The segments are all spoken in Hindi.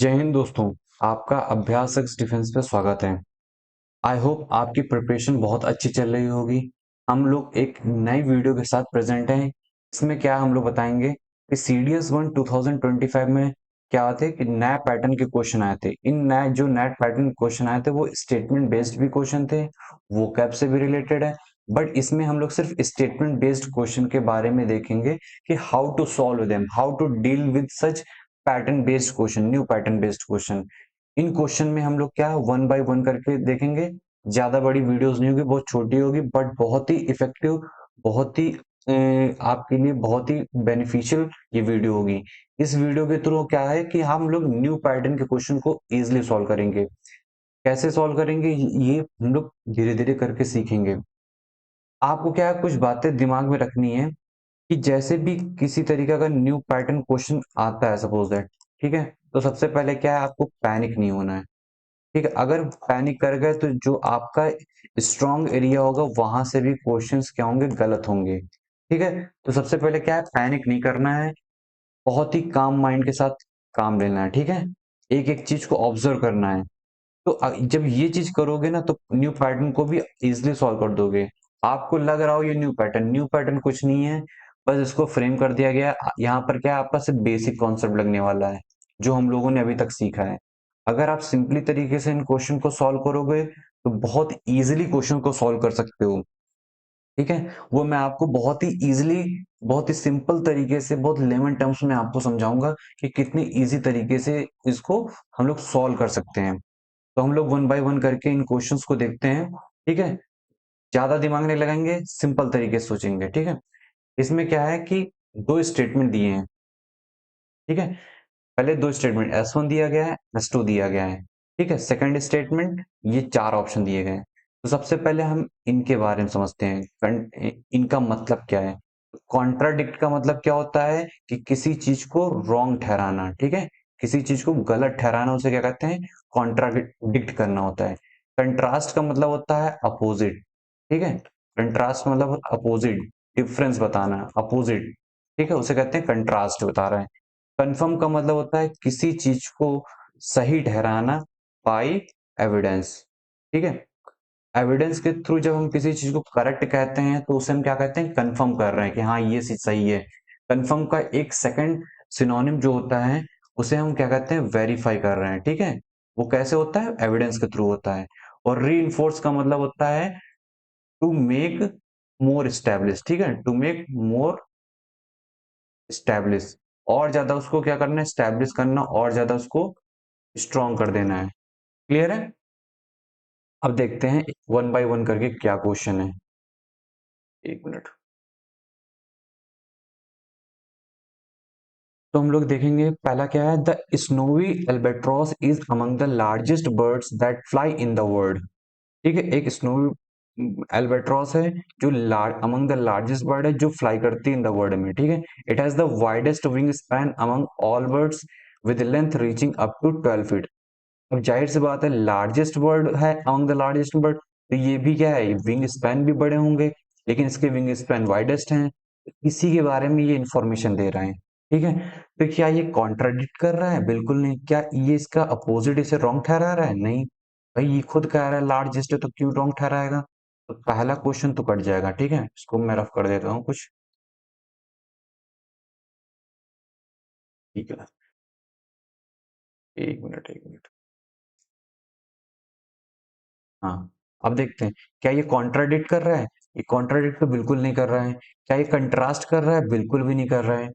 जय हिंद दोस्तों। आपका अभ्यास एक्स डिफेंस पे स्वागत है। आई होप आपकी प्रिपरेशन बहुत अच्छी चल रही होगी। हम लोग एक नई वीडियो के साथ प्रेजेंट हैं। इसमें क्या हम लोग बताएंगे कि सीडीएस 1 2025 में क्या आते कि नया पैटर्न के क्वेश्चन आए थे। इन नए पैटर्न के क्वेश्चन आए थे वो स्टेटमेंट बेस्ड भी क्वेश्चन थे, वो कैप से भी रिलेटेड है। बट इसमें हम लोग सिर्फ स्टेटमेंट बेस्ड क्वेश्चन के बारे में देखेंगे कि how to solve them, how to deal with such pattern based question, new pattern based question. इन क्वेश्चन में हम लोग क्या वन बाय वन करके देखेंगे। ज्यादा बड़ी वीडियोस नहीं होगी, बहुत छोटी होगी, बट बहुत ही इफेक्टिव, बहुत ही आपके लिए बहुत ही बेनिफिशियल ये वीडियो होगी। इस वीडियो के थ्रू क्या है कि हम लोग न्यू पैटर्न के क्वेश्चन को इजीली सॉल्व करेंगे। कैसे सॉल्व करेंगे ये हम लोग धीरे धीरे करके सीखेंगे। आपको क्या है, कुछ बातें दिमाग में रखनी है कि जैसे भी किसी तरीके का न्यू पैटर्न क्वेश्चन आता है सपोज दैट, ठीक है, तो सबसे पहले क्या है, आपको पैनिक नहीं होना है। ठीक है, अगर पैनिक कर गए तो जो आपका स्ट्रॉन्ग एरिया होगा वहां से भी क्वेश्चंस क्या होंगे, गलत होंगे। ठीक है, तो सबसे पहले क्या है, पैनिक नहीं करना है, बहुत ही काम माइंड के साथ काम लेना है। ठीक है, एक एक चीज को ऑब्जर्व करना है। तो जब ये चीज करोगे ना तो न्यू पैटर्न को भी इजिली सॉल्व कर दोगे। आपको लग रहा हो ये न्यू पैटर्न कुछ नहीं है, बस इसको फ्रेम कर दिया गया। यहाँ पर क्या है, आपका सिर्फ बेसिक कॉन्सेप्ट लगने वाला है जो हम लोगों ने अभी तक सीखा है। अगर आप सिंपली तरीके से इन क्वेश्चन को सॉल्व करोगे तो बहुत इजीली क्वेश्चन को सॉल्व कर सकते हो। ठीक है, वो मैं आपको बहुत ही इजीली, बहुत ही सिंपल तरीके से, बहुत लेमन टर्म्स में आपको समझाऊंगा कि कितनी इजी तरीके से इसको हम लोग सॉल्व कर सकते हैं। तो हम लोग वन बाय वन करके इन क्वेश्चंस को देखते हैं। ठीक है, ज्यादा दिमाग नहीं लगाएंगे, सिंपल तरीके से सोचेंगे। ठीक है, इसमें क्या है कि दो स्टेटमेंट दिए हैं। ठीक है, पहले दो स्टेटमेंट S1 दिया गया है, S2 दिया गया है। ठीक है, सेकंड स्टेटमेंट ये चार ऑप्शन दिए गए हैं। तो सबसे पहले हम इनके बारे में समझते हैं, इनका मतलब क्या है। कॉन्ट्राडिक्ट का मतलब क्या होता है कि किसी चीज को रॉन्ग ठहराना। ठीक है, किसी चीज को गलत ठहराना, उसे क्या कहते हैं, कॉन्ट्राडिक्ट करना होता है। कंट्रास्ट का मतलब होता है अपोजिट। ठीक है, कंट्रास्ट मतलब अपोजिट, डिफरेंस बताना, अपोजिट। ठीक है, उसे कहते हैं कंट्रास्ट बता रहा है। कंफर्म का मतलब होता है किसी चीज को सही ठहराना बाय एविडेंस। ठीक है, एविडेंस के थ्रू जब हम किसी चीज को करेक्ट कहते हैं तो उसे हम क्या कहते हैं, कंफर्म कर रहे हैं कि हाँ ये चीज सही है। कंफर्म का एक सेकंड सिनोनिम जो होता है उसे हम क्या कहते हैं, वेरीफाई कर रहे हैं। ठीक है, वो कैसे होता है, एविडेंस के थ्रू होता है। और री का मतलब होता है टू मेक मोर स्टैब्लिश। ठीक है, टू मेक मोर स्टैब्लिश, और ज्यादा उसको क्या करना है, स्टैब्लिश करना, और ज्यादा उसको स्ट्रॉन्ग कर देना है। क्लियर है। अब देखते हैं वन बाय वन करके क्या क्वेश्चन है। एक मिनट। तो हम लोग देखेंगे पहला क्या है, the snowy albatross is among the largest birds that fly in the world. ठीक है, एक स्नोवी एल्बेट्रॉस है जो अमंग द लार्जेस्ट बर्ड है जो फ्लाई करती है इन द वर्ल्ड में। ठीक है, it has the widest wing span among all birds with length reaching up to 12 feet. अब जाहिर सी बात है, लार्जेस्ट बर्ड है अमंग द लार्जेस्ट बर्ड, तो ये भी क्या है, विंग स्पैन भी बड़े होंगे, लेकिन इसके विंग स्पैन वाइडेस्ट हैं। इसी के बारे में ये इंफॉर्मेशन दे रहा है। ठीक है, तो क्या ये कॉन्ट्राडिक्ट कर रहा है, बिल्कुल नहीं। क्या ये इसका अपोजिट इसे रॉन्ग ठहरा रहा है, नहीं। भाई ये खुद कह रहा है लार्जेस्ट है तो क्यों रॉन्ग ठहराएगा। तो पहला क्वेश्चन तो कट जाएगा। ठीक है, इसको मैं रफ कर देता हूँ कुछ। ठीक है, एक मिनट एक मिनट। हाँ, अब देखते हैं क्या ये कॉन्ट्राडिक्ट कर रहा है। ये कॉन्ट्राडिक्ट तो बिल्कुल नहीं कर रहा है। क्या ये कंट्रास्ट कर रहा है, बिल्कुल भी नहीं कर रहा है।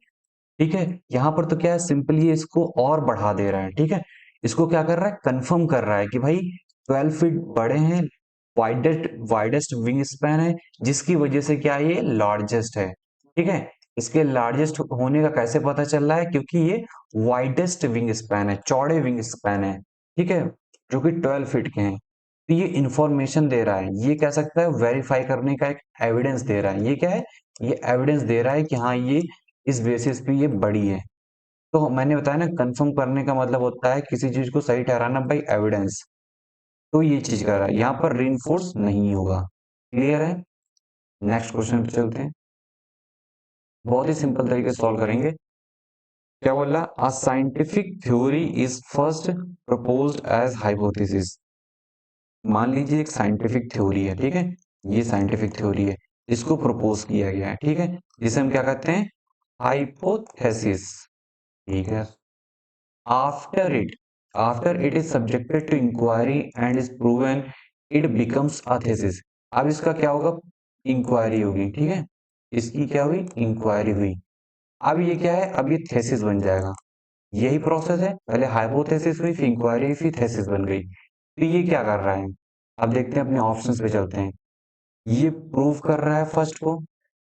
ठीक है, यहाँ पर तो क्या है, सिंपली इसको और बढ़ा दे रहा है। ठीक है, इसको क्या कर रहा है, कंफर्म कर रहा है कि भाई 12 फीट बड़े हैं, वाइडेस्ट वाइडेस्ट विंग स्पैन है, जिसकी वजह से क्या ये लार्जेस्ट है। ठीक है, इसके लार्जेस्ट होने का कैसे पता चल रहा है, क्योंकि ये वाइडेस्ट विंग स्पैन है, चौड़े विंग स्पैन है। ठीक है, जो कि 12 फीट के हैं। तो ये इंफॉर्मेशन दे रहा है, ये कह सकता है वेरीफाई करने का एक एविडेंस दे रहा है। ये क्या है, ये एविडेंस दे रहा है कि हाँ ये इस बेसिस पे ये बड़ी है। तो मैंने बताया ना, कंफर्म करने का मतलब होता है किसी चीज को सही ठहराना बाई एविडेंस। तो ये चीज कर रहा है, यहाँ पर रीइंफोर्स नहीं होगा। क्लियर है। नेक्स्ट क्वेश्चन पे चलते हैं, बहुत ही सिंपल तरीके से सॉल्व करेंगे। क्या बोला? A scientific theory is first proposed as hypothesis. मान लीजिए एक साइंटिफिक थ्योरी है, ठीक है, ये साइंटिफिक थ्योरी है, इसको प्रपोज किया गया है, ठीक है, जिसे हम क्या कहते हैं? हाइपोथेसिस, ठीक है। After it after it is subjected to inquiry and is proven, it becomes a thesis. अब इसका क्या होगा? इंक्वायरी होगी, ठीक है, इसकी क्या हुई? इंक्वायरी हुई। अब ये क्या है? अब ये थेसिस बन जाएगा। यही प्रोसेस है, पहले हाइपोथेसिस हुई, फिर इंक्वायरी, फिर थेसिस बन गई। तो ये क्या कर रहा है? अब देखते हैं, अपने ऑप्शंस पे चलते हैं। ये प्रूव कर रहा है फर्स्ट को,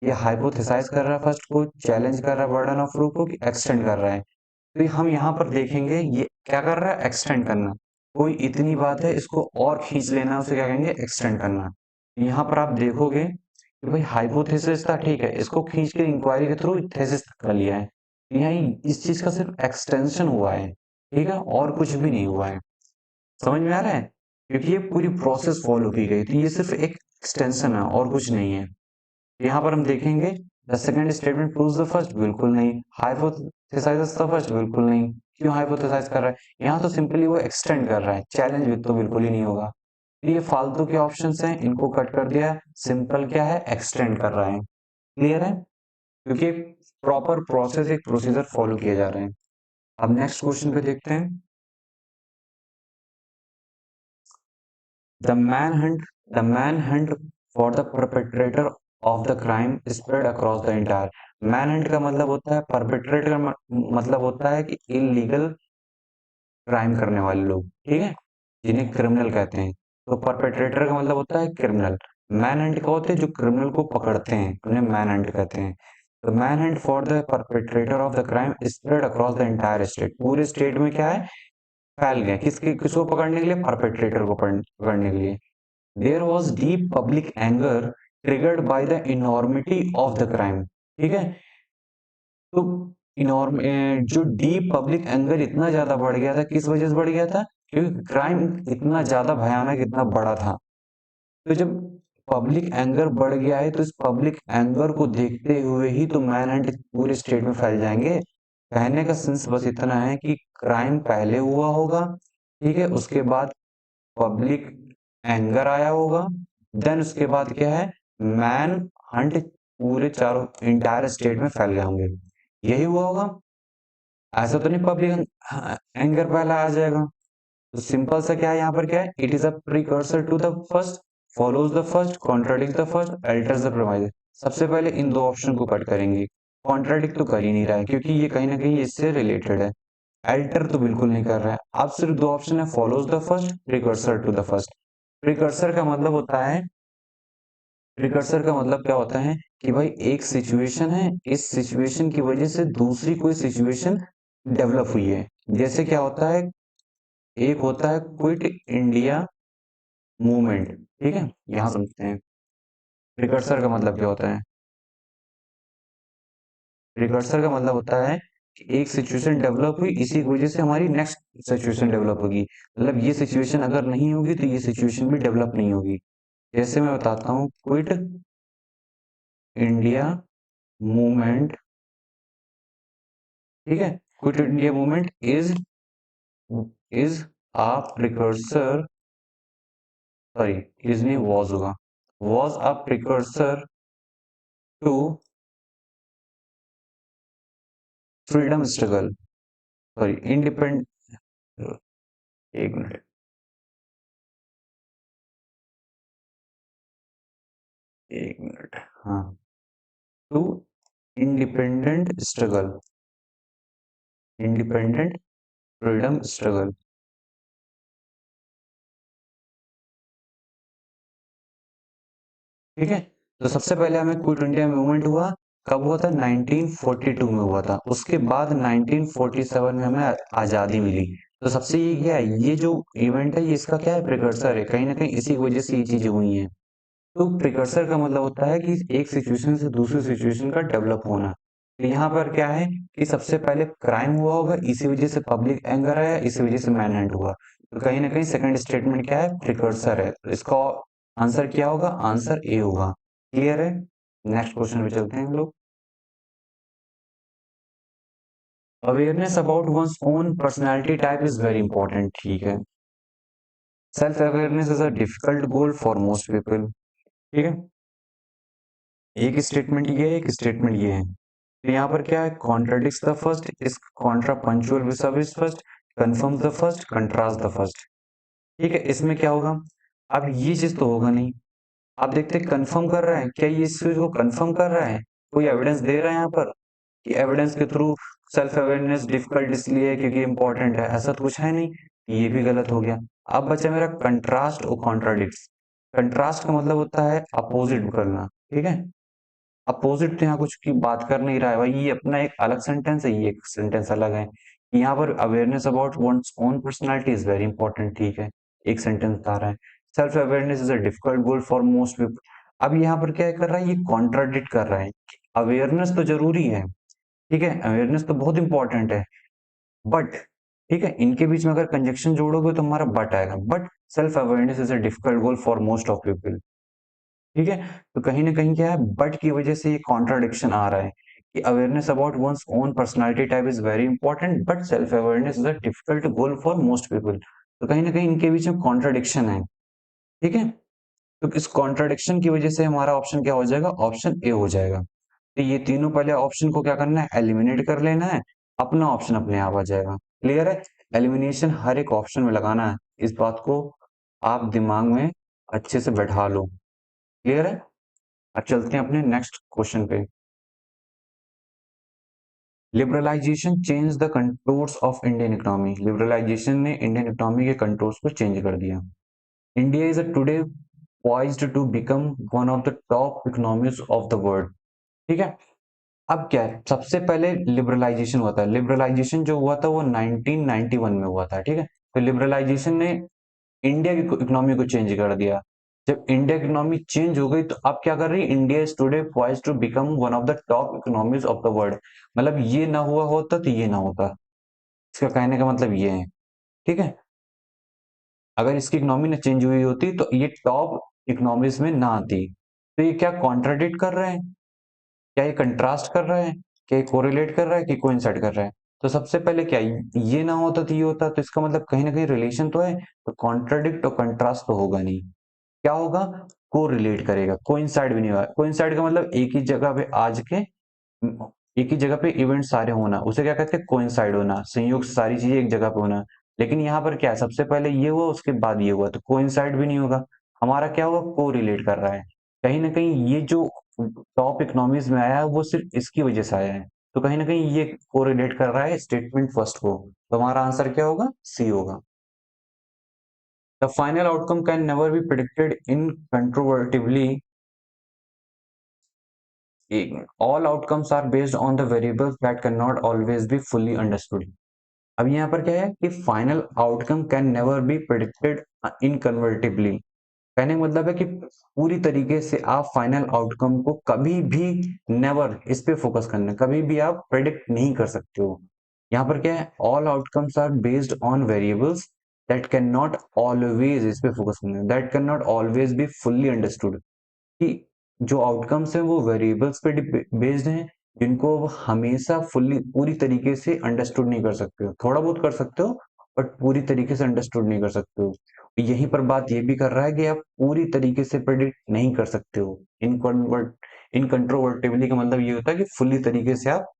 ये हाइपोथेसाइज कर रहा है फर्स्ट को, चैलेंज कर रहा है बर्डन ऑफ प्रूफ को, कि एक्सटेंड कर रहा है। तो हम यहाँ पर देखेंगे ये क्या कर रहा है? एक्सटेंड करना। कोई इतनी बात है, इसको और खींच लेना, उसे क्या कहेंगे? एक्सटेंड करना। यहाँ पर आप देखोगे कि भाई हाइपोथेसिस था, ठीक है, इसको खींच के इंक्वायरी के थ्रू थेसिस तक कर लिया है। यहाँ इस चीज का सिर्फ एक्सटेंशन हुआ है, ठीक है, और कुछ भी नहीं हुआ है। समझ में आ रहा है? क्योंकि ये पूरी प्रोसेस फॉलो की गई थी, ये सिर्फ एक एक्सटेंशन है और कुछ नहीं है। यहाँ पर हम देखेंगे, the second statement proves the first, बिल्कुल नहीं। हाइपोथेसाइजेस द फर्स्ट, बिल्कुल नहीं। क्यों हाइपोथेसाइज कर रहा है? यहाँ तो सिंपली वो एक्सटेंड कर रहा है, चैलेंज भी तो बिल्कुल ही नहीं होगा। तो ये फालतू के ऑप्शंस हैं, इनको कट कर दिया। सिंपल क्या है? एक्सटेंड कर रहा है। क्लियर है? क्योंकि प्रॉपर प्रोसेस, एक प्रोसीजर फॉलो किए जा रहे हैं। अब नेक्स्ट क्वेश्चन पे देखते हैं। The manhunt, the manhunt for the perpetrator of the crime spread across the entire. Manhunt का मतलब होता है perpetrator का मतलब होता है कि इलीगल क्राइम करने वाले लोग, ठीक है, जिन्हें क्रिमिनल कहते हैं। तो परपेट्रेटर का मतलब होता है क्रिमिनल। मैनहंट का होते हैं जो क्रिमिनल को पकड़ते हैं, उन्हें मैनहंट कहते हैं। तो manhunt for the perpetrator of the crime spread across the entire state. पूरे स्टेट में क्या है? फैल गया। किसको पकड़ने के लिए? परपेट्रेटर को पकड़ने के लिए। There was deep public anger triggered by the enormity of the crime, ठीक है। तो इनॉर्म जो डीप पब्लिक एंगर इतना ज्यादा बढ़ गया था, किस वजह से बढ़ गया था? क्योंकि क्राइम इतना ज्यादा भयानक, इतना बड़ा था। तो जब पब्लिक एंगर बढ़ गया है, तो इस पब्लिक एंगर को देखते हुए ही तो मैनहंट पूरे स्टेट में फैल जाएंगे। कहने का सेंस बस इतना है कि क्राइम पहले हुआ होगा, ठीक है, उसके बाद पब्लिक एंगर आया होगा, देन उसके बाद क्या है? मैन हंट पूरे चारों इंटायर स्टेट में फैल गए होंगे। यही हुआ होगा। ऐसा तो नहीं पब्लिक एंगर पहला आ जाएगा। तो सिंपल सा क्या है यहाँ पर? क्या है? It is a precursor to the first, follows the first, contradict the first, alters the promise. सबसे पहले इन दो ऑप्शन को कट करेंगे। कॉन्ट्राडिक्ट तो कर ही नहीं रहा है, क्योंकि ये कहीं ना कहीं इससे रिलेटेड है। अल्टर तो बिल्कुल नहीं कर रहा है। अब सिर्फ दो ऑप्शन है, follows the first, precursor to the first. Precursor का मतलब होता है, प्रिकर्सर का मतलब क्या होता है कि भाई एक सिचुएशन है, इस सिचुएशन की वजह से दूसरी कोई सिचुएशन डेवलप हुई है। जैसे क्या होता है? एक होता है क्विट इंडिया मूवमेंट, ठीक है, यहां समझते हैं प्रिकर्सर का मतलब क्या होता है। प्रिकर्सर का मतलब होता है कि एक सिचुएशन डेवलप हुई, इसी की वजह से हमारी नेक्स्ट सिचुएशन डेवलप होगी। मतलब ये सिचुएशन अगर नहीं होगी तो ये सिचुएशन भी डेवलप नहीं होगी। जैसे मैं बताता हूँ, क्विट इंडिया मूवमेंट, ठीक है, quit India movement is a precursor, sorry, is नहीं, वॉज होगा, was a precursor to freedom struggle, sorry, independ, एक मिनट, एक मिनट, हाँ, to independent struggle, independent freedom struggle, ठीक है। तो सबसे पहले हमें क्विट इंडिया मूवमेंट हुआ, कब हुआ था? 1942 में हुआ था। उसके बाद 1947 में हमें आजादी मिली। तो सबसे ये क्या है? ये जो इवेंट है, ये इसका क्या है? प्रिकर्सर है। कहीं ना कहीं इसी की वजह से ये चीजें हुई हैं। तो प्रिकर्सर का मतलब होता है कि एक सिचुएशन से दूसरी सिचुएशन का डेवलप होना। तो यहाँ पर क्या है कि सबसे पहले क्राइम हुआ होगा, इसी वजह से पब्लिक एंगर आया, इसी वजह से मैनहंट हुआ। तो कहीं ना कहीं सेकंड स्टेटमेंट क्या है? प्रिकर्सर है। तो इसका आंसर क्या होगा? आंसर ए होगा। क्लियर है? नेक्स्ट क्वेश्चन पे चलते हैं हम लोग। Awareness about one's own personality type is very important, ठीक है। Self awareness is a difficult goal for most people, ठीक है। एक स्टेटमेंट ये है, एक स्टेटमेंट ये है, तो यहाँ पर क्या है, कॉन्ट्राडिक्स द फर्स्ट, इस कॉन्ट्रा पंक्चुअल विस first, confirms the first, contrast the first, ठीक है। इसमें क्या होगा, अब ये चीज तो होगा नहीं। आप देखते हैं कंफर्म कर रहा है, क्या ये इस चीज को कंफर्म कर रहा है, कोई एविडेंस दे रहा है यहाँ पर कि एविडेंस के थ्रू सेल्फ अवेयरनेस डिफिकल्ट इसलिए है क्योंकि इंपॉर्टेंट है, ऐसा तो कुछ है नहीं। ये भी गलत हो गया। अब बचा मेरा कंट्रास्ट और कॉन्ट्राडिक्ट। कंट्रास्ट का मतलब होता है अपोजिट करना, ठीक है। अपोजिट तो यहाँ कुछ की बात कर नहीं रहा है भाई, ये अपना एक अलग सेंटेंस है, ये एक सेंटेंस अलग है। यहाँ पर awareness about one's own personality is very important, ठीक है, एक सेंटेंस बता रहा है। Self awareness is a difficult goal for most people. अब यहाँ पर क्या कर रहा है, ये कॉन्ट्राडिक्ट कर रहा है। अवेयरनेस तो जरूरी है, ठीक है, अवेयरनेस तो बहुत इंपॉर्टेंट है, बट, ठीक है, इनके बीच में अगर कंजक्शन जोड़ोगे तो हमारा बट आएगा, but self awareness is a difficult goal for most of people, ठीक है। तो कहीं ना कहीं क्या है, बट की वजह से ये कॉन्ट्राडिक्शन आ रहा है कि awareness about one's own personality type is very important but self awareness is a difficult goal for most people. तो कहीं ना कहीं इनके बीच में कॉन्ट्राडिक्शन है, ठीक है। तो इस कॉन्ट्राडिक्शन की वजह से हमारा ऑप्शन क्या हो जाएगा, ऑप्शन ए हो जाएगा। तो ये तीनों पहले ऑप्शन को क्या करना है, एलिमिनेट कर लेना है, अपना ऑप्शन अपने आप आ जाएगा। क्लियर है, एलिमिनेशन हर एक ऑप्शन में लगाना है, इस बात को आप दिमाग में अच्छे से बैठा लो। क्लियर है। अब चलते हैं अपने नेक्स्ट क्वेश्चन पे। Liberalisation change the contours of Indian economy. लिबरलाइजेशन ने इंडियन इकोनॉमी के कंटूर्स को चेंज कर दिया। India is today poised to become one of the top economies of the world, ठीक है। अब क्या है, सबसे पहले लिबरलाइजेशन हुआ था, लिबरलाइजेशन जो हुआ था वो 1991 में हुआ था, ठीक है। तो लिबरलाइजेशन ने इंडिया की इकोनॉमी को चेंज कर दिया। जब इंडिया की इकोनॉमी चेंज हो गई तो अब क्या कर रही है, India is today poised to become one of the top economies of the world. मतलब ये ना हुआ होता तो ये ना होता, इसका कहने का मतलब ये है, ठीक है। अगर इसकी इकोनॉमी ना चेंज हुई होती तो ये टॉप इकोनॉमीज में ना आती। तो ये क्या कॉन्ट्राडिक्ट कर रहे हैं, क्या ये कंट्रास्ट कर रहा है, क्या ये कोरिलेट कर रहा है कि कोइंसाइड कर रहा है। तो सबसे पहले क्या ये ना होता तो ये होता, तो इसका मतलब कहीं ना कहीं रिलेशन तो है, तो कॉन्ट्राडिक्ट और कंट्रास्ट तो होगा नहीं। क्या होगा, को रिलेट करेगा, कोइंसाइड भी नहीं होगा। कोइंसाइड का मतलब एक ही जगह पे आज के एक ही जगह पे इवेंट सारे होना, उसे क्या कहते हैं, कोइंसाइड होना, संयोग से सारी चीजें एक जगह पे होना। लेकिन यहाँ पर क्या है, सबसे पहले ये हुआ उसके बाद ये हुआ, तो कोइंसाइड भी नहीं होगा। हमारा क्या होगा, को रिलेट कर रहा है। कहीं ना कहीं ये जो टॉप इकोनॉमीज में आया है वो सिर्फ इसकी वजह से आया है, तो कहीं ना कहीं ये को रिलेट कर रहा है स्टेटमेंट फर्स्ट को। तो हमारा आंसर क्या होगा, सी होगा। The final outcome can never be predicted incontrovertibly, all outcomes are based on the variables that cannot always be fully understood। अब यहाँ पर क्या है कि final outcome can never be predicted incontrovertibly. कहने का मतलब है कि पूरी तरीके से आप फाइनल आउटकम को कभी भी, नेवर, इस पे फोकस करना, कभी भी आप प्रेडिक्ट नहीं कर सकते हो। यहाँ पर क्या है, all outcomes are based on variables that can not always, इस पे फोकस करना, that can not always be fully understood, कि जो आउटकम्स हैं वो वेरिएबल्स पे बेस्ड हैं, जिनको आप हमेशा फुल्ली पूरी तरीके से अंडरस्टूड नहीं कर सकते हो, थोड़ा बहुत कर सकते हो बट पूरी तरीके से अंडरस्टूड नहीं कर सकते हो। यहीं पर बात ये भी कर रहा है कि आप पूरी तरीके से प्रेडिक्ट नहीं कर सकते हो। इनकंट्रोवर्टिबली का मतलब ये होता है कि फुल्ली तरीके से आप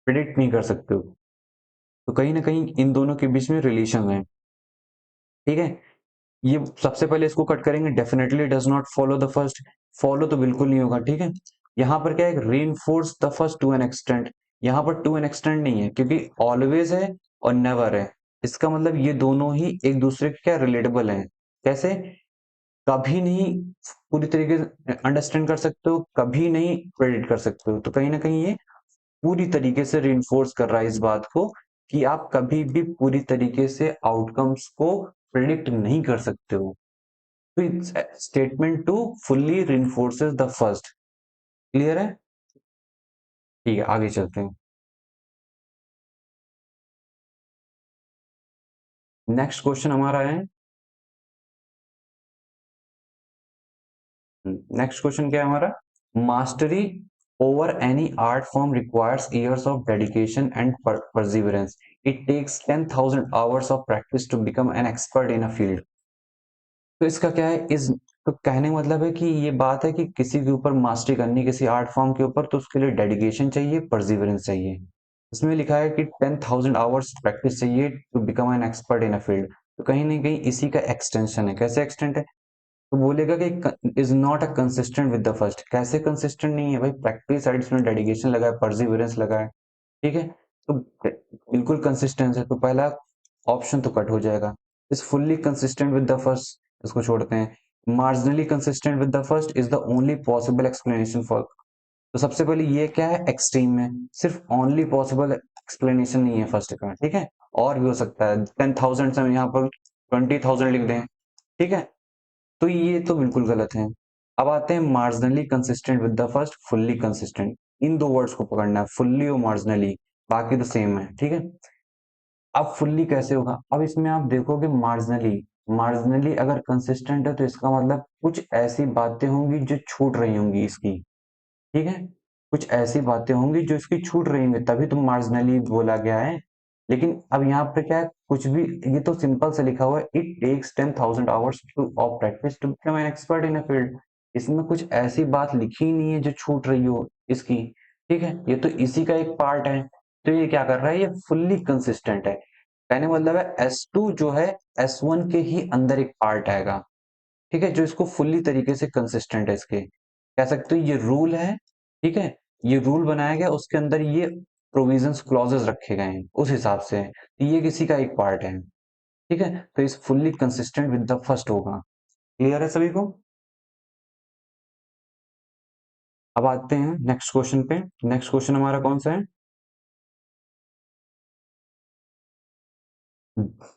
प्रेडिक्ट नहीं कर सकते हो। तो कहीं ना कहीं इन दोनों के बीच में रिलेशन है, ठीक है। ये सबसे पहले इसको कट करेंगे, definitely does not follow the first, follow तो बिल्कुल नहीं होगा, ठीक है। यहाँ पर क्या है, reinforce the first to an extent, यहाँ पर टू एन एक्सटेंट नहीं है क्योंकि ऑलवेज है और नेवर है। इसका मतलब ये दोनों ही एक दूसरे के क्या रिलेटेबल हैं। कैसे, कभी नहीं पूरी तरीके से अंडरस्टैंड कर सकते हो, कभी नहीं प्रेडिक्ट कर सकते हो। तो कहीं ना कहीं ये पूरी तरीके से रिइंफोर्स कर रहा है इस बात को कि आप कभी भी पूरी तरीके से आउटकम्स को प्रेडिक्ट नहीं कर सकते हो। Statement two fully reinforces the first. Clear है, ठीक है, आगे चलते हैं। नेक्स्ट क्वेश्चन हमारा है, नेक्स्ट क्वेश्चन क्या है हमारा, mastery over any art form requires years of dedication and perseverance. It takes 10,000 hours of practice to become an expert in a field. तो इसका क्या है, इस तो कहने का मतलब है कि ये बात है कि किसी के ऊपर मास्टरी करनी, किसी आर्ट फॉर्म के ऊपर, तो उसके लिए डेडिकेशन चाहिए, परसिवरेंस चाहिए। इसमें लिखा है कि 10,000 आवर्स प्रैक्टिस चाहिए to become an expert in a field. तो कहीं ना कहीं इसी का एक्सटेंशन है। कैसे एक्सटेंट है? तो बोलेगा कि is not a consistent with the first. कैसे कंसिस्टेंट नहीं है भाई? प्रैक्टिस साइड इसमें डेडिकेशन लगा है, परसिवरेंस लगा है, ठीक है। तो बिल्कुल कंसिस्टेंस है, तो पहला ऑप्शन तो कट हो जाएगा। Is fully consistent with the first, इसको छोड़ते हैं। Marginally consistent with the first is the only possible explanation for. तो सबसे पहले ये क्या है, एक्सट्रीम में सिर्फ ओनली पॉसिबल एक्सप्लेनेशन नहीं है फर्स्ट का, ठीक है। और भी हो सकता है, 10,000 से हम यहाँ पर 20,000 लिख दें, ठीक है। तो ये तो बिल्कुल गलत है। अब आते हैं marginally consistent with the first, fully consistent. इन दो वर्ड्स को पकड़ना है, फुल्ली और मार्जिनली, बाकी तो सेम है, ठीक है। अब फुल्ली कैसे होगा? अब इसमें आप देखोगे मार्जिनली, मार्जिनली अगर कंसिस्टेंट है तो इसका मतलब कुछ ऐसी बातें होंगी जो छूट रही होंगी इसकी, ठीक है। कुछ ऐसी बातें होंगी जो इसकी छूट रही होंगी, तभी तो मार्जिनली बोला गया है। लेकिन अब यहाँ पे क्या है, कुछ भी, ये तो सिंपल से लिखा हुआ है, it takes 10,000 hours to of practice to become an expert in a field. इसमें कुछ ऐसी बात लिखी ही नहीं है जो छूट रही हो इसकी, ठीक है। ये तो इसी का एक पार्ट है। तो ये क्या कर रहा है, ये फुल्ली कंसिस्टेंट है। कहने का मतलब है S2 जो है S1 के ही अंदर एक पार्ट आएगा, ठीक है, जो इसको फुल्ली तरीके से कंसिस्टेंट है इसके, कह सकते हो ये रूल है, ठीक है। ये रूल बनाया गया, उसके अंदर ये प्रोविजंस क्लॉजेस रखे गए हैं, उस हिसाब से तो ये किसी का एक पार्ट है, ठीक है। तो इस fully consistent with the first होगा। क्लियर है सभी को? अब आते हैं नेक्स्ट क्वेश्चन पे। नेक्स्ट क्वेश्चन हमारा कौन सा है?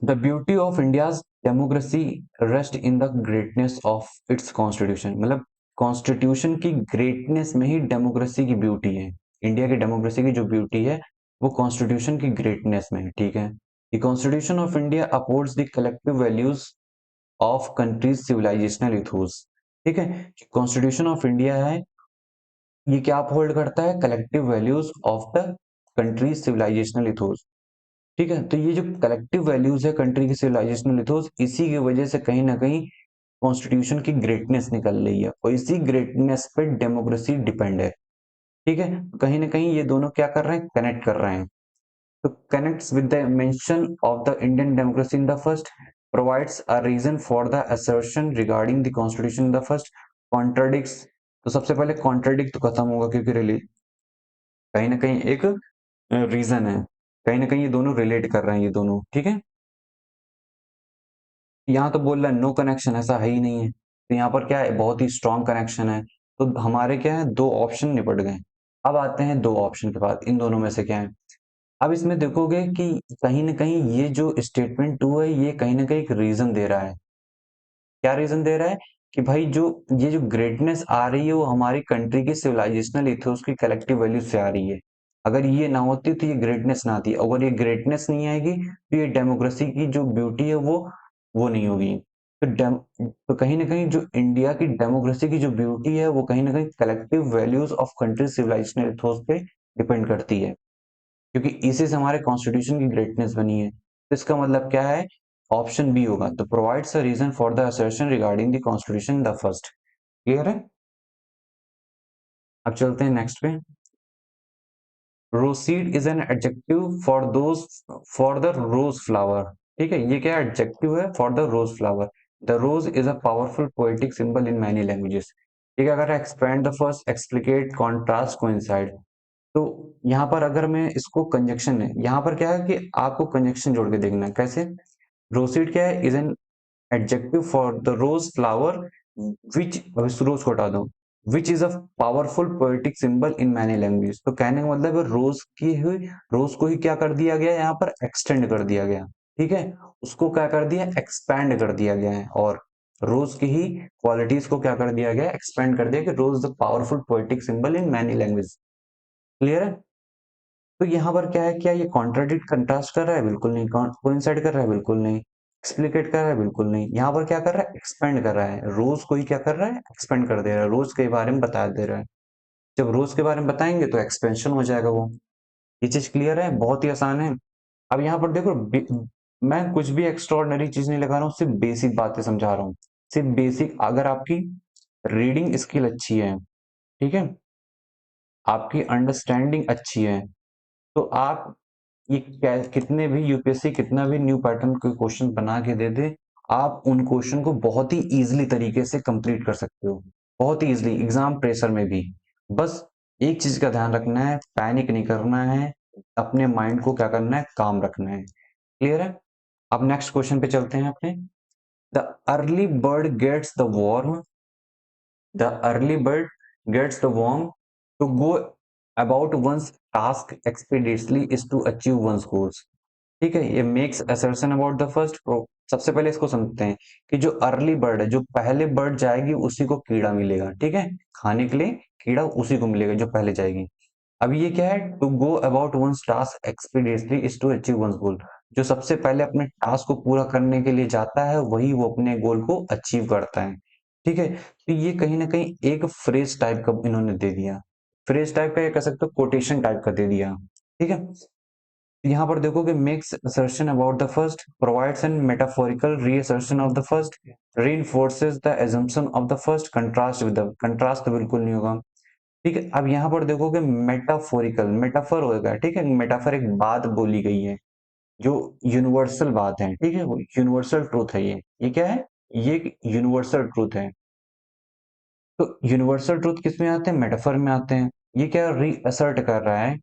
The beauty of India's democracy rest in the greatness of its constitution. मतलब कॉन्स्टिट्यूशन की ग्रेटनेस में ही डेमोक्रेसी की ब्यूटी है। इंडिया की डेमोक्रेसी की जो ब्यूटी है वो कॉन्स्टिट्यूशन की ग्रेटनेस में है, ठीक है। The constitution of India upholds the collective values of countries civilisational ethos, ठीक है। कॉन्स्टिट्यूशन ऑफ इंडिया है, ये क्या अपहोल्ड करता है? Collective values of the countries civilisational ethos, ठीक है। तो ये जो कलेक्टिव वैल्यूज है कंट्री की सिविलाइजेशनल इथोस, इसी की वजह से कहीं ना कहीं कॉन्स्टिट्यूशन की ग्रेटनेस निकल रही है, और इसी ग्रेटनेस पे डेमोक्रेसी डिपेंड है, ठीक है। कहीं ना कहीं ये दोनों क्या कर रहे हैं, कनेक्ट कर रहे हैं। तो connects with the mention of the Indian democracy in the first, provides a reason for the assertion regarding the constitution in the first, contradicts। तो सबसे पहले contradict तो खत्म होगा, क्योंकि कहीं ना कहीं एक रीजन है, कहीं ना कहीं ये दोनों रिलेट कर रहे हैं, ये दोनों, ठीक है। यहाँ तो बोल रहा है नो कनेक्शन, ऐसा है ही नहीं है। तो यहाँ पर क्या है, बहुत ही स्ट्रॉन्ग कनेक्शन है। तो हमारे क्या है, दो ऑप्शन निपट गए। अब आते हैं दो ऑप्शन के बाद, इन दोनों में से क्या है। अब इसमें देखोगे कि कहीं ना कहीं ये जो स्टेटमेंट टू है, ये कहीं ना कहीं एक रीजन दे रहा है। क्या रीजन दे रहा है? कि भाई जो ये जो ग्रेटनेस आ रही है वो हमारी कंट्री की सिविलाइजेशनल इथोस की कलेक्टिव वैल्यू से आ रही है। अगर ये ना होती तो ये ग्रेटनेस ना आती। अगर ये ग्रेटनेस नहीं आएगी तो ये डेमोक्रेसी की जो ब्यूटी है वो नहीं होगी। तो कहीं ना कहीं जो इंडिया की डेमोक्रेसी की जो ब्यूटी है वो कहीं ना कहीं collective values of country civilisational ethos पे डिपेंड करती है, क्योंकि इसी से हमारे कॉन्स्टिट्यूशन की ग्रेटनेस बनी है। तो इसका मतलब क्या है, ऑप्शन बी होगा। तो provides a reason for the assertion regarding the constitution the first. Clear है? अब चलते हैं नेक्स्ट पे। Roseate is an adjective for those for the rose flower, ठीक है। ये क्या एडजेक्टिव है? For the rose flower. The rose is a powerful poetic symbol in many languages, ठीक है। अगर expand the first, explicate, contrast, coincide. तो यहाँ पर अगर मैं इसको कंजक्शन है, यहाँ पर क्या है कि आपको कंजक्शन जोड़ के देखना है। कैसे? रोसीड क्या है? Is an adjective for the rose flower which, अब इस रोज को हटा दो, which is a powerful poetic symbol in many language. तो कहने का मतलब है रोज की हुई, रोज को ही क्या कर दिया गया, यहाँ पर एक्सटेंड कर दिया गया, ठीक है। उसको क्या कर दिया, एक्सपैंड कर दिया गया है। और रोज की ही क्वालिटीज को क्या कर दिया गया, एक्सपेंड कर दिया कि rose the powerful poetic symbol in many language. Clear है? तो यहाँ पर क्या है, क्या ये कॉन्ट्राडिक्ट कंट्रास्ट कर रहा है? बिल्कुल नहीं। कोइंसाइड कर रहा है? बिल्कुल नहीं। एक्सप्लिकेट कर रहा है? बिल्कुल नहीं। यहाँ पर क्या कर रहा है, एक्सपेंड कर रहा है। रोज को ही क्या कर रहा है, एक्सपेंड कर दे रहा है, रोज के बारे में बता दे रहा है। जब रोज के बारे में बताएंगे तो एक्सपेंशन हो जाएगा वो। ये चीज क्लियर है, बहुत ही आसान है। अब यहाँ पर देखो मैं कुछ भी एक्स्ट्रॉर्डनरी चीज नहीं लगा रहा हूँ, सिर्फ बेसिक बातें समझा रहा हूँ। सिर्फ बेसिक, अगर आपकी रीडिंग स्किल अच्छी है, ठीक है, आपकी अंडरस्टैंडिंग अच्छी है, तो आप ये कितने भी यूपीएससी कितना भी न्यू पैटर्न के क्वेश्चन बना के दे दे, आप उन क्वेश्चन को बहुत ही इजीली तरीके से कंप्लीट कर सकते हो, बहुत ही इजीली एग्जाम प्रेशर में भी। बस एक चीज का ध्यान रखना है, पैनिक नहीं करना है, अपने माइंड को क्या करना है, काम रखना है। क्लियर है? अब नेक्स्ट क्वेश्चन पे चलते हैं अपने। The early bird gets the worm, the early bird gets the worm to go about one's task expeditiously is to achieve one's goals। ठीक है, ये makes assertion about the first pro. सबसे पहले इसको समझते हैं कि जो अर्ली बर्ड है, जो पहले बर्ड जाएगी उसी को कीड़ा मिलेगा, ठीक है, खाने के लिए कीड़ा उसी को मिलेगा जो पहले जाएगी। अब ये क्या है, to go about one's task expeditiously is to achieve one's goal. जो सबसे पहले अपने टास्क को पूरा करने के लिए जाता है वही वो अपने गोल को अचीव करता है। ठीक है, तो ये कहीं ना कहीं एक फ्रेज टाइप का इन्होंने दे दिया, फ्रेज टाइप का, ये कह सकते हो कोटेशन टाइप का दे दिया। ठीक है, यहाँ पर देखो कि makes assertion about the first, provides an metaphorical reassertion of the first, reinforces the assumption of the first, contrast with the, contrast तो बिल्कुल नहीं होगा। ठीक है, अब यहाँ पर देखो कि मेटाफोरिकल, मेटाफर होगा, ठीक है, मेटाफर एक बात बोली गई है जो यूनिवर्सल बात है, ठीक है, यूनिवर्सल ट्रूथ है ये क्या है, ये यूनिवर्सल ट्रूथ है। तो यूनिवर्सल ट्रूथ किस में आते हैं, मेटाफर में आते हैं। ये क्या रीअसर्ट कर रहा है,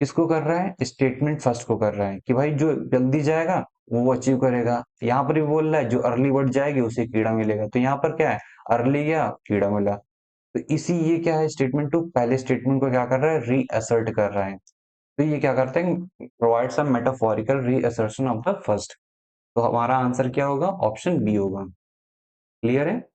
किसको कर रहा है, स्टेटमेंट फर्स्ट को कर रहा है कि भाई जो जल्दी जाएगा वो अचीव करेगा। यहाँ पर भी बोल रहा है जो अर्ली बर्ड जाएगी उसे कीड़ा मिलेगा, तो यहाँ पर क्या है, अर्ली गया कीड़ा मिला। तो इसी ये क्या है, स्टेटमेंट टू पहले स्टेटमेंट को क्या कर रहा है, रीअसर्ट कर रहा है। तो ये क्या करते हैं, provide some metaphorical reassertion of the first. तो हमारा आंसर क्या होगा, ऑप्शन बी होगा। क्लियर है?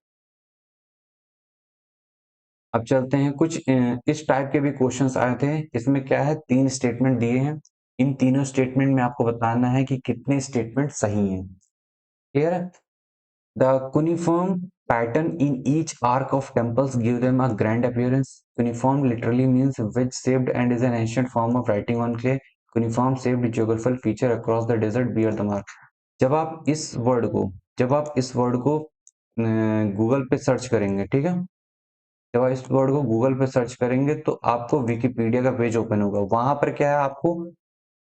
अब चलते हैं कुछ इस टाइप के भी क्वेश्चंस आए थे। इसमें क्या है, 3 स्टेटमेंट दिए हैं, इन तीनों स्टेटमेंट में आपको बताना है कि कितने स्टेटमेंट सही हैं। क्लियर है? The cuneiform pattern in each arc of temples give them a grand appearance। Cuneiform literally means wedge shaped and is an ancient form of writing on clay। Cuneiform shaped geographical feature across the desert bear the mark। जब आप इस वर्ड को गूगल पे सर्च करेंगे, ठीक है, जब आप इस वर्ड को गूगल पे सर्च करेंगे तो आपको विकिपीडिया का पेज ओपन होगा, वहां पर क्या है, आपको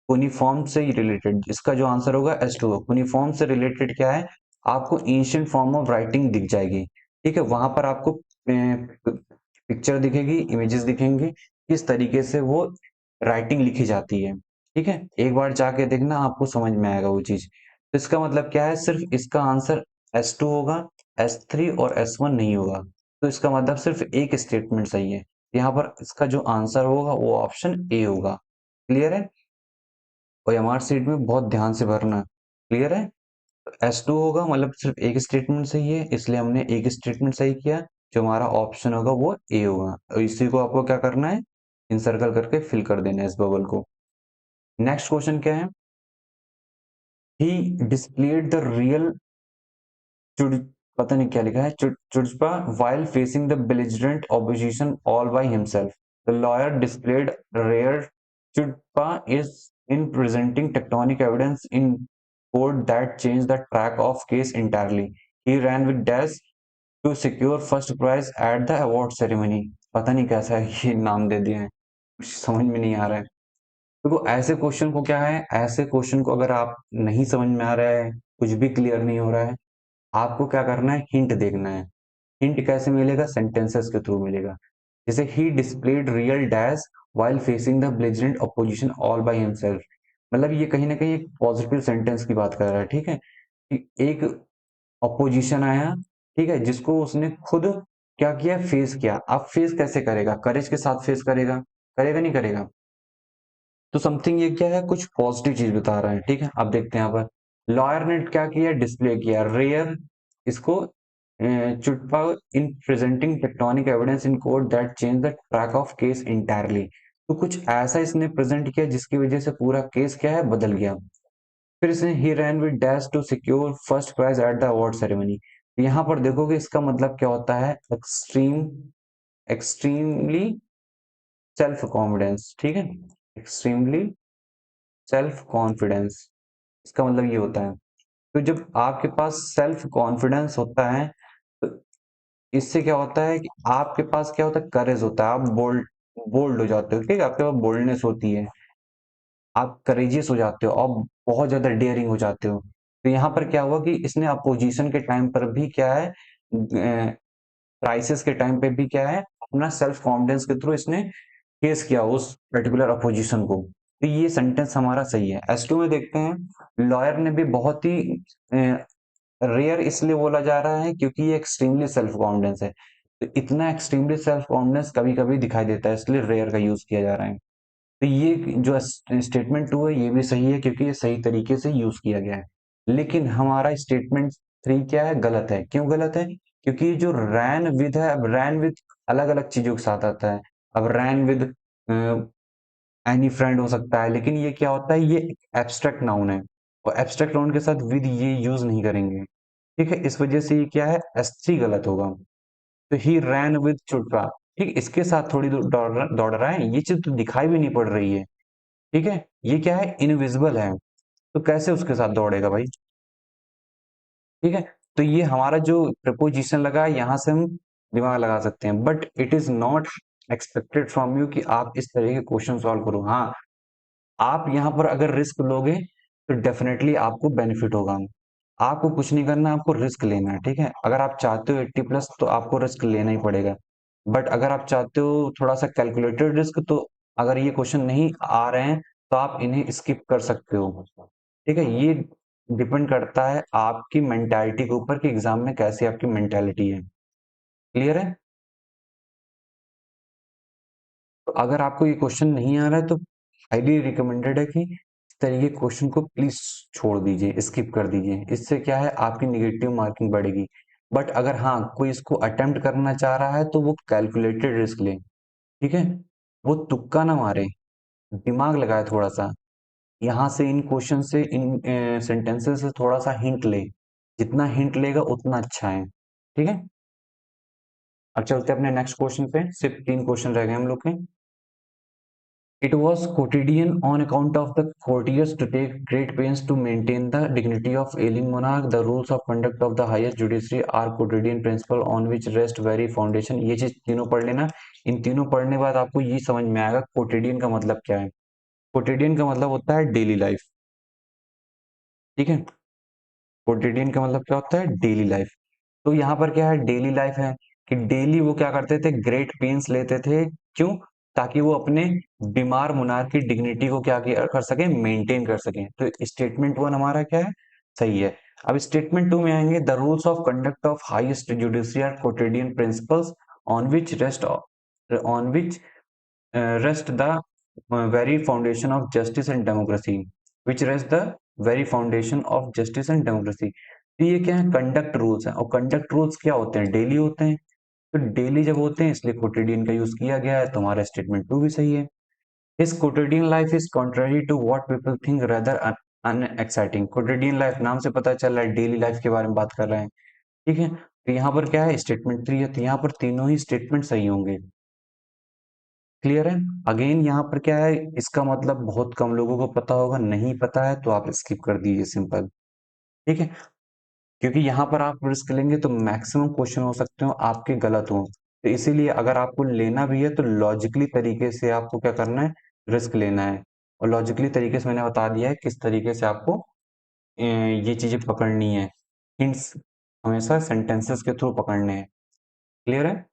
कुनिफॉर्म से ही रिलेटेड, इसका जो आंसर होगा S2 होगा। कुनिफॉर्म से रिलेटेड क्या है, आपको एंशिएंट फॉर्म ऑफ राइटिंग दिख जाएगी। ठीक है, वहां पर आपको पिक्चर दिखेगी, इमेजेस दिखेंगे, किस तरीके से वो राइटिंग लिखी जाती है। ठीक है, एक बार जाके देखना, आपको समझ में आएगा वो चीज। तो इसका मतलब क्या है, सिर्फ इसका आंसर S2 होगा, S3 और S1 नहीं होगा। तो इसका मतलब सिर्फ एक स्टेटमेंट सही है, यहाँ पर इसका जो आंसर होगा वो ऑप्शन ए होगा। क्लियर है? और एमआर सीट में बहुत ध्यान से भरना। क्लियर है? S2 होगा, मतलब सिर्फ एक स्टेटमेंट सही है, इसलिए हमने एक स्टेटमेंट सही किया। जो हमारा ऑप्शन होगा वो ए होगा, और इसी को आपको क्या करना है, इंसर्कल करके फिल कर देना है इस बबल को। नेक्स्ट क्वेश्चन क्या है, ही डिस्प्लेड द रियल चुड़, पता नहीं क्या लिखा है, चुड़पा while facing the belligerent opposition all by himself। The lawyer displayed rare chudpa is in presenting tectonic evidence in court that changed the track of case entirely। He ran with dash to secure first prize at the award ceremony। पता नहीं कैसा है ये नाम दे दिए हैं, कुछ समझ में नहीं आ रहा है। देखो ऐसे क्वेश्चन को क्या है, ऐसे क्वेश्चन को अगर आप नहीं समझ में आ रहा है, कुछ भी क्लियर नहीं हो रहा है, आपको क्या करना है, हिंट देखना है। हिंट कैसे मिलेगा, सेंटेंसेस के थ्रू मिलेगा। जैसे ही displayed real dash while facing the belligerent opposition all by himself, मतलब ये कहीं ना कहीं एक पॉजिटिव सेंटेंस की बात कर रहा है। ठीक है, कि एक अपोजिशन आया, ठीक है, जिसको उसने खुद क्या किया, फेस किया। अब फेस कैसे करेगा, करेज के साथ फेस करेगा, करेगा नहीं करेगा। तो समथिंग ये क्या है, कुछ पॉजिटिव चीज बता रहा है। ठीक है, अब देखते हैं यहाँ पर लॉयर ने क्या किया, डिस्प्ले किया रेयर, इसको chutzpah in presenting tectonic evidence in court that change the track of case entirely. तो कुछ ऐसा इसने प्रेजेंट किया जिसकी वजह से पूरा केस क्या है, बदल गया। फिर इसने ही ran with dash to secure first prize at the award ceremony. यहाँ पर देखोगे इसका मतलब क्या होता है, एक्सट्रीम, एक्सट्रीमली सेल्फ कॉन्फिडेंस, ठीक है, एक्सट्रीमली सेल्फ कॉन्फिडेंस, इसका मतलब ये होता है। तो जब आपके पास सेल्फ कॉन्फिडेंस होता है तो इससे क्या होता है कि आपके पास क्या होता है, करेज होता है, आप बोल्ड बोल्ड हो जाते हो, ठीक है, आपके पास बोल्डनेस होती है, आप करेजियस हो जाते हो और बहुत ज्यादा डेयरिंग हो जाते हो। तो यहाँ पर क्या हुआ कि इसने अपोजिशन के टाइम पर भी क्या है, क्राइसिस के टाइम पे भी क्या है, अपना सेल्फ कॉन्फिडेंस के थ्रू इसने फेस किया उस पर्टिकुलर अपोजिशन को। तो ये सेंटेंस हमारा सही है। S2 में देखते हैं, लॉयर ने भी बहुत ही रेयर इसलिए बोला जा रहा है क्योंकि ये एक्सट्रीमली सेल्फ कॉन्फिडेंस है। तो इतना एक्सट्रीमली सेल्फ कॉन्फिडेंस कभी कभी दिखाई देता है, इसलिए रेयर का यूज किया जा रहा है। तो ये जो स्टेटमेंट 2 है ये भी सही है क्योंकि ये सही तरीके से यूज किया गया है। लेकिन हमारा स्टेटमेंट 3 क्या है, गलत है। क्यों गलत है? क्योंकि ये जो रैन विद है, अब रैन विद अलग अलग चीजों के साथ आता है। अब रैन विद एनी फ्रेंड हो सकता है, लेकिन ये क्या होता है, ये एब्स्ट्रैक्ट नाउन है और एब्स्ट्रैक्ट नाउन के साथ विद ये यूज नहीं करेंगे, ठीक है। इस वजह से ये क्या है, S3 गलत होगा। तो ही रैन विद चुटका, ठीक, इसके साथ थोड़ी दौड़ रहा है, ये चीज तो दिखाई भी नहीं पड़ रही है, ठीक है। ये क्या है, इनविजिबल है, तो कैसे उसके साथ दौड़ेगा भाई, ठीक है। तो ये हमारा जो प्रपोजिशन लगा है यहाँ से हम दिमाग लगा सकते हैं, but it is not expected from you कि आप इस तरह के क्वेश्चन सॉल्व करो। हाँ, आप यहाँ पर अगर रिस्क लोगे तो डेफिनेटली आपको बेनिफिट होगा। आपको कुछ नहीं करना, आपको रिस्क लेना है, ठीक है। अगर आप चाहते हो 80+ तो आपको रिस्क लेना ही पड़ेगा। बट अगर आप चाहते हो थोड़ा सा कैलकुलेटेड रिस्क, तो अगर ये क्वेश्चन नहीं आ रहे हैं तो आप इन्हें स्किप कर सकते हो, ठीक है। ये डिपेंड करता है आपकी मेंटालिटी के ऊपर कि एग्जाम में कैसी आपकी मेंटालिटी है। क्लियर है? तो अगर आपको ये क्वेश्चन नहीं आ रहा है तो हाईली रिकमेंडेड है कि इस तरीके के क्वेश्चन को प्लीज छोड़ दीजिए, स्किप कर दीजिए। इससे क्या है, आपकी निगेटिव मार्किंग बढ़ेगी। बट अगर हाँ कोई इसको अटेम्प्ट करना चाह रहा है तो वो कैलकुलेटेड रिस्क ले, ठीक है। वो तुक्का ना मारे, दिमाग लगाए थोड़ा सा, यहाँ से इन क्वेश्चन से इन सेंटेंसेस से थोड़ा सा हिंट ले, जितना हिंट लेगा उतना अच्छा है, ठीक है। अब चलते हैं अपने नेक्स्ट क्वेश्चन पे, सिर्फ 3 क्वेश्चन रह गए हम लोग के। It was quotidian on account of the courtiers to take great pains to maintain the dignity of ailing monarch. The rules of conduct of the highest judiciary are quotidian principle on which rest very foundation. ये चीज तीनों पढ़ लेना। इन तीनों पढ़ने के बाद आपको ये समझ में आएगा quotidian का मतलब क्या है। quotidian का मतलब होता है डेली लाइफ, ठीक है। quotidian का मतलब क्या होता है, डेली लाइफ। तो यहाँ पर क्या है, डेली लाइफ है कि डेली वो क्या करते थे, ग्रेट पेन्स लेते थे। क्यों? ताकि वो अपने बीमार मुनार की डिग्निटी को क्या कर सके, मेंटेन कर सके। तो स्टेटमेंट 1 हमारा क्या है, सही है। अब स्टेटमेंट 2 में आएंगे, the rules of conduct of highest judiciary are quotidian principles on which rest the very foundation of justice and democracy, which rest the very foundation of justice and democracy. तो ये क्या है, कंडक्ट रूल्स है। और कंडक्ट रूल्स क्या होते हैं, डेली होते हैं। तो डेली जब होते हैं इसलिए कोटेडियन का यूज किया गया है, तो हमारा स्टेटमेंट 2 भी सही है। इस quotidian life is contrary to what people think rather unexciting. Quotidian life नाम से पता चल रहा है डेली लाइफ के बारे में बात कर रहे हैं, ठीक है। तो यहाँ पर क्या है, स्टेटमेंट 3 है, तो यहाँ पर तीनों ही स्टेटमेंट सही होंगे। क्लियर है? अगेन यहाँ पर क्या है, इसका मतलब बहुत कम लोगों को पता होगा, नहीं पता है तो आप स्किप कर दीजिए, सिंपल, ठीक है। क्योंकि यहाँ पर आप रिस्क लेंगे तो मैक्सिमम क्वेश्चन हो सकते हो आपके गलत हो। तो इसीलिए अगर आपको लेना भी है तो लॉजिकली तरीके से आपको क्या करना है, रिस्क लेना है। और लॉजिकली तरीके से मैंने बता दिया है किस तरीके से आपको ये चीजें पकड़नी है। हिंट्स हमेशा सेंटेंसेस के थ्रू पकड़ने हैं। क्लियर है?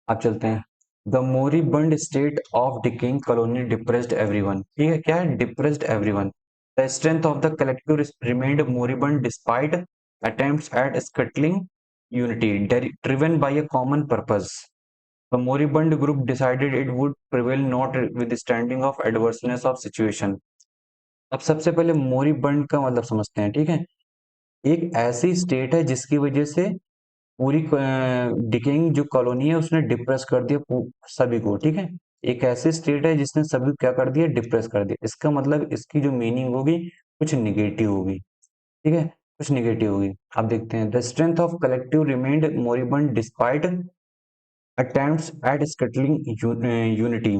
अब चलते हैं। The moribund state of decaying colony depressed everyone, ठीक है, क्या है, depressed everyone. The strength of the collective remained moribund despite attempts at scuttling unity driven by a common purpose. The moribund group decided it would prevail notwithstanding of adverseness of situation. अब सबसे पहले मोरिबंड का मतलब समझते हैं, ठीक है। एक ऐसी स्टेट है जिसकी वजह से पूरी डिकेइंग जो कॉलोनी है उसने डिप्रेस कर दिया सभी को, ठीक है। एक ऐसी स्टेट है जिसने सभी क्या कर दिया, डिप्रेस कर दिया। इसका मतलब इसकी जो मीनिंग होगी कुछ निगेटिव होगी, ठीक है, कुछ निगेटिव होगी। अब देखते हैं, the strength of collective remained moribund despite attempts at scattering unity.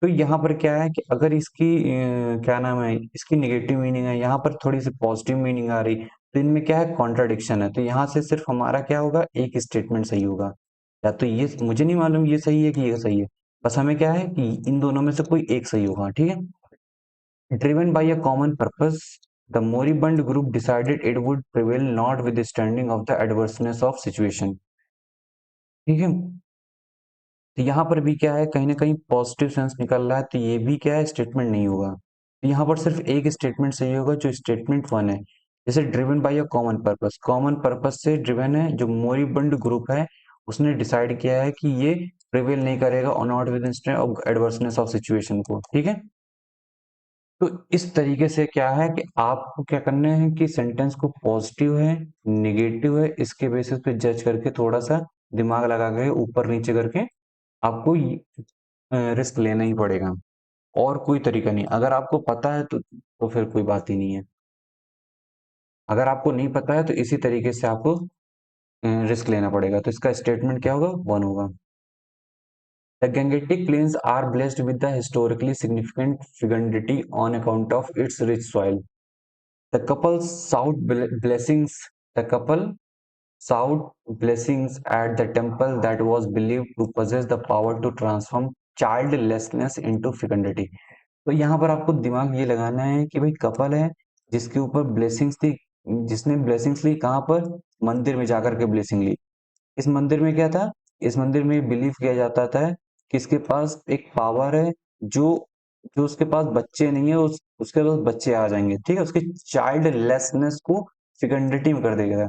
तो यहाँ पर क्या है कि अगर इसकी क्या नाम है, इसकी नेगेटिव मीनिंग है, यहाँ पर थोड़ी सी पॉजिटिव मीनिंग आ रही, तो इनमें क्या है, कॉन्ट्राडिक्शन है। तो यहाँ से सिर्फ हमारा क्या होगा, एक स्टेटमेंट सही होगा। या तो ये, मुझे नहीं मालूम ये सही है कि ये सही है, बस हमें क्या है कि इन दोनों में से कोई एक सही होगा, ठीक है। Driven by a common purpose, the moribund group decided it would prevail notwithstanding of the adverseness of situation, ठीक है। तो यहाँ पर भी क्या है, कहीं ना कहीं पॉजिटिव सेंस निकल रहा है, तो ये भी क्या है, स्टेटमेंट नहीं होगा। तो यहाँ पर सिर्फ एक स्टेटमेंट सही होगा, जो स्टेटमेंट वन है। जैसे driven by a common purpose, common purpose से ड्रिवन है, जो मोरिबंड ग्रुप है उसने डिसाइड किया है कि ये प्रिवेल नहीं करेगा और not with in of adverseness of situation को, ठीक है। तो इस तरीके से क्या है कि आपको क्या करना है कि सेंटेंस को पॉजिटिव है, नेगेटिव है, इसके बेसिस पे जज करके थोड़ा सा दिमाग लगा के ऊपर नीचे करके आपको रिस्क लेना ही पड़ेगा, और कोई तरीका नहीं। अगर आपको पता है तो फिर कोई बात ही नहीं है। अगर आपको नहीं पता है तो इसी तरीके से आपको रिस्क लेना पड़ेगा। तो इसका स्टेटमेंट क्या होगा, वन होगा। The Gangetic Plains are blessed with the historically significant fecundity on account of its rich soil. The couple sought blessings. The couple sought blessings at the temple that was believed to possess the power to transform childlessness into fecundity. तो यहाँ पर आपको दिमाग ये लगाना है कि भाई कपल है जिसके ऊपर ब्लेसिंग्स थी, जिसने ब्लेसिंग्स ली कहाँ पर, मंदिर में जाकर के ब्लेसिंग ली। इस मंदिर में क्या था, इस मंदिर में बिलीव किया जाता था कि इसके पास एक पावर है, जो जो उसके पास बच्चे नहीं है उसके पास बच्चे आ जाएंगे, ठीक है, उसकी चाइल्ड लेसनेस को फिकंडिटी में कर देगा।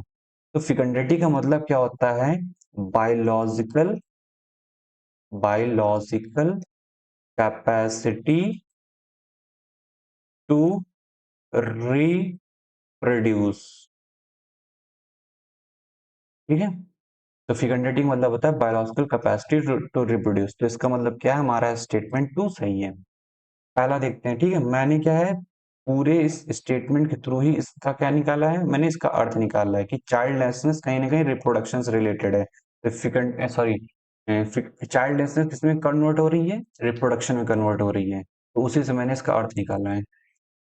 तो फिकंडिटी का मतलब क्या होता है, biological biological capacity to reproduce, ठीक है। तो फिकंडिटी मतलब होता है बायोलॉजिकल कैपेसिटी टू रिप्रोड्यूस। तो इसका मतलब क्या है, हमारा स्टेटमेंट टू सही है। पहला देखते हैं, ठीक है। मैंने क्या है, पूरे इस स्टेटमेंट के थ्रू ही इसका क्या निकाला है, मैंने इसका अर्थ निकाला है कि चाइल्डलेसनेस कहीं ना कहीं रिप्रोडक्शन से रिलेटेड है। सॉरी, चाइल्डलेसनेस किसमें कन्वर्ट हो रही है, रिप्रोडक्शन में कन्वर्ट हो रही है, तो उसी से मैंने इसका अर्थ निकाला है।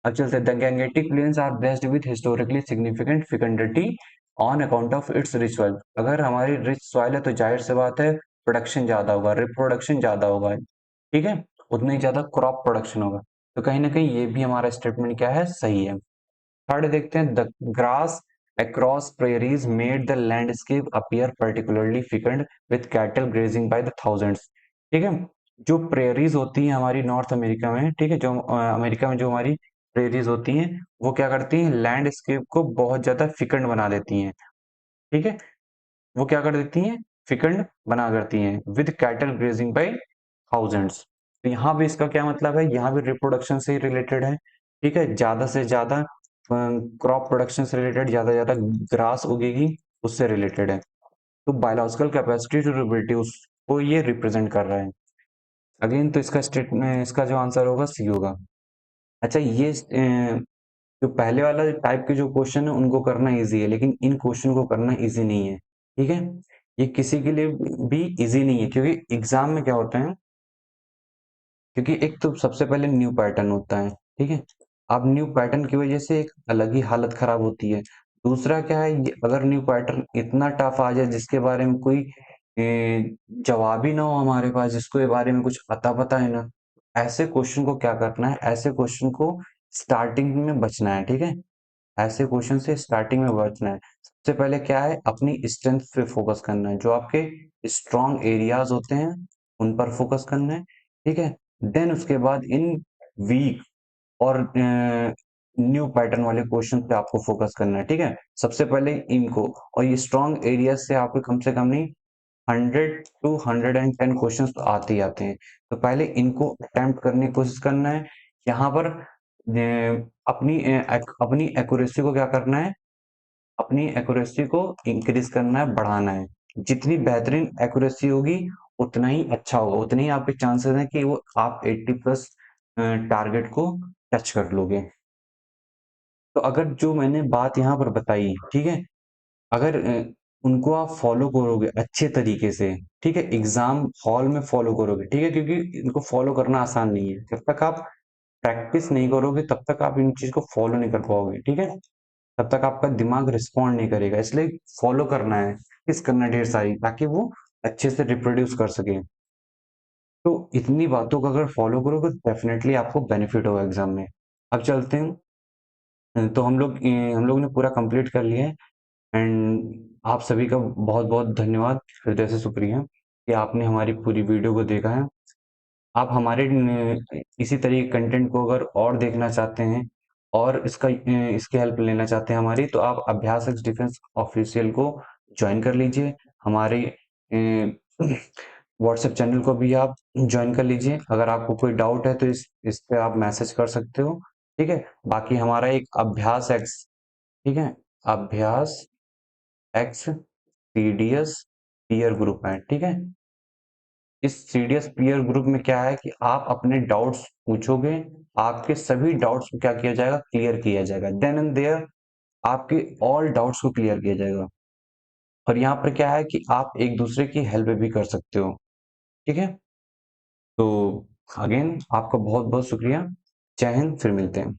अब चलते हैं, the Gangetic plains are blessed with historically significant fecundity on account of its rich soil. अगर हमारी रिच सॉइल है तो जाहिर सी बात है प्रोडक्शन ज्यादा होगा, रिप्रोडक्शन ज्यादा होगा, ठीक है, उतना ही ज्यादा क्रॉप प्रोडक्शन होगा। तो कहीं ना कहीं ये भी हमारा स्टेटमेंट क्या है, सही है। थर्ड देखते हैं, the grass across prairies made the landscape appear particularly fecund with cattle grazing by the thousands, ठीक है। जो प्रेरीज होती हैं हमारी नॉर्थ अमेरिका में, ठीक है, जो अमेरिका में जो हमारी प्रेरीज होती हैं, वो क्या करती हैं, लैंडस्केप को बहुत ज्यादा फिकंड बना देती हैं, ठीक है। वो क्या कर देती हैं, फिकंड बना करती हैं with cattle grazing by thousands. तो यहाँ भी इसका क्या मतलब है, यहाँ भी रिप्रोडक्शन से रिलेटेड है, ठीक है, ज्यादा से ज्यादा क्रॉप प्रोडक्शन से रिलेटेड, ज्यादा ज्यादा ग्रास उगेगी, उससे रिलेटेड है। तो बायोलॉजिकल कैपेसिटी टू रिप्रोड्यूस को ये रिप्रेजेंट कर रहा है। अगेन तो इसका स्टेटमेंट, इसका जो आंसर होगा सी होगा। अच्छा, ये जो पहले वाला टाइप के जो क्वेश्चन है उनको करना इजी है, लेकिन इन क्वेश्चन को करना इजी नहीं है, ठीक है। ये किसी के लिए भी इजी नहीं है, क्योंकि एग्जाम में क्या होता है, क्योंकि एक तो सबसे पहले न्यू पैटर्न होता है, ठीक है। अब न्यू पैटर्न की वजह से एक अलग ही हालत खराब होती है। दूसरा क्या है, अगर न्यू पैटर्न इतना टफ आ जाए जिसके बारे में कोई जवाब ही ना हो हमारे पास, जिसको बारे में कुछ अता पता है ना, ऐसे क्वेश्चन को क्या करना है, ऐसे क्वेश्चन को स्टार्टिंग में बचना है, ठीक है। ऐसे क्वेश्चन से स्टार्टिंग में बचना है। सबसे पहले क्या है, अपनी स्ट्रेंथ पे फोकस करना है, जो आपके स्ट्रॉन्ग एरियाज होते हैं उन पर फोकस करना है, ठीक है। देन उसके बाद इन वीक और न्यू पैटर्न वाले क्वेश्चन पे आपको फोकस करना है, ठीक है। सबसे पहले इनको, और ये स्ट्रॉन्ग एरिया से आपको कम से कम नहीं 100 to 110 क्वेश्चन तो आते ही आते हैं। तो पहले इनको अटेम्प्ट करने की कोशिश करना है। यहाँ पर अपनी एक्यूरेसी को क्या करना है, अपनी एक्यूरेसी को इंक्रीज करना है, बढ़ाना है। जितनी बेहतरीन एक्यूरेसी होगी उतना ही अच्छा होगा, उतने ही आपके चांसेस हैं कि वो आप 80+ टारगेट को टच कर लोगे। तो अगर जो मैंने बात यहाँ पर बताई, ठीक है, अगर उनको आप फॉलो करोगे अच्छे तरीके से, ठीक है? एग्ज़ाम हॉल में फॉलो करोगे, ठीक है? क्योंकि इनको फॉलो करना आसान नहीं है। जब तक आप प्रैक्टिस नहीं करोगे तब तक आप इन चीज़ को फॉलो नहीं कर पाओगे, ठीक है? तब तक आपका दिमाग रिस्पॉन्ड नहीं करेगा, इसलिए फॉलो करना है, प्रैक्टिस करना है ढेर सारी ताकि वो अच्छे से रिप्रोड्यूस कर सकें। तो इतनी बातों को अगर फॉलो करोगे डेफ़िनेटली आपको बेनिफिट होगा एग्ज़ाम में। अब चलते हैं तो हम लोग ने पूरा कंप्लीट कर लिया है एंड आप सभी का बहुत-बहुत धन्यवाद, हृदय से शुक्रिया कि आपने हमारी पूरी वीडियो को देखा है। आप हमारे इसी तरह के कंटेंट को अगर और देखना चाहते हैं और इसकी हेल्प लेना चाहते हैं हमारी तो आप अभ्यास एक्स डिफेंस ऑफिशियल को ज्वाइन कर लीजिए। हमारे व्हाट्सएप चैनल को भी आप ज्वाइन कर लीजिए। अगर आपको कोई डाउट है तो इस पे आप मैसेज कर सकते हो, ठीक है? बाकी हमारा एक अभ्यास एक्स, ठीक है? अभ्यास एक्स सीडीएस पीयर ग्रुप है, ठीक है? इस सीडीएस पीयर ग्रुप में क्या है कि आप अपने डाउट्स पूछोगे, आपके सभी डाउट्स को क्या किया जाएगा? क्लियर किया जाएगा। देन एंड देयर आपके ऑल डाउट्स को क्लियर किया जाएगा। और यहाँ पर क्या है कि आप एक-दूसरे की हेल्प भी कर सकते हो, ठीक है? तो अगेन आपका बहुत-बहुत शुक्रिया। जय हिंद, फिर मिलते हैं।